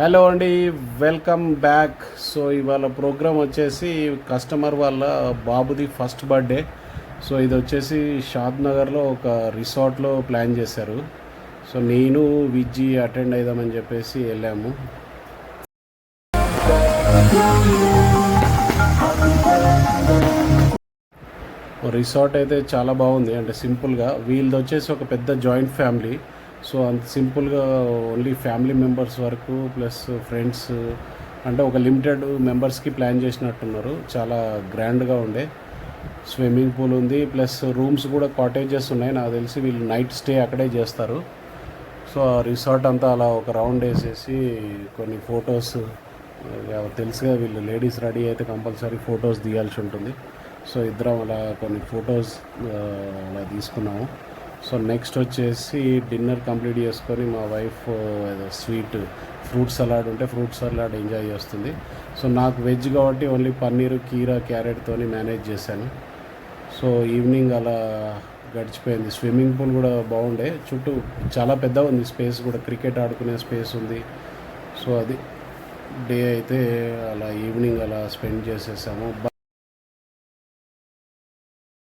Hello అండి, welcome back. So ఇవాళ programme వచ్చేసి కస్టమర్ వాళ్ళ బాబుది ఫస్ట్ బర్త్డే. సో ఇది వచ్చేసి షాద్ నగర్లో ఒక రిసార్ట్లో ప్లాన్ చేశారు. సో నేను విజ్జి అటెండ్ అయిదామని చెప్పేసి వెళ్ళాము. రిసార్ట్ అయితే చాలా బాగుంది. అంటే సింపుల్గా వీళ్ళది వచ్చేసి ఒక పెద్ద జాయింట్ ఫ్యామిలీ. సో అంత సింపుల్గా ఓన్లీ ఫ్యామిలీ మెంబర్స్ వరకు ప్లస్ ఫ్రెండ్స్, అంటే ఒక లిమిటెడ్ మెంబర్స్కి ప్లాన్ చేసినట్టున్నారు. చాలా గ్రాండ్గా ఉండే. స్విమ్మింగ్ పూల్ ఉంది, ప్లస్ రూమ్స్ కూడా కాటేజెస్ ఉన్నాయి. నాకు తెలిసి వీళ్ళు నైట్ స్టే అక్కడే చేస్తారు. సో ఆ రిసార్ట్ అంతా అలా ఒక రౌండ్ వేసేసి కొన్ని ఫొటోస్, తెలుసుగా వీళ్ళు లేడీస్ రెడీ అయితే కంపల్సరీ ఫొటోస్ తీయాల్సి ఉంటుంది. సో ఇద్దరం అలా కొన్ని ఫొటోస్ అలా తీసుకున్నాము. సో నెక్స్ట్ వచ్చేసి డిన్నర్ కంప్లీట్ చేసుకొని మా వైఫ్ ఏదో స్వీట్ ఫ్రూట్ సలాడ్ ఉంటే ఫ్రూట్ సలాడ్ ఎంజాయ్ చేస్తుంది. సో నాకు వెజ్ కాబట్టి ఓన్లీ పన్నీరు, కీరా, క్యారెట్తో మేనేజ్ చేశాను. సో ఈవినింగ్ అలా గడిచిపోయింది. స్విమ్మింగ్ పూల్ కూడా బాగుండే, చుట్టూ చాలా పెద్ద ఉంది స్పేస్ కూడా, క్రికెట్ ఆడుకునే స్పేస్ ఉంది. సో అది డే అయితే అలా ఈవినింగ్ అలా స్పెండ్ చేసేసాము.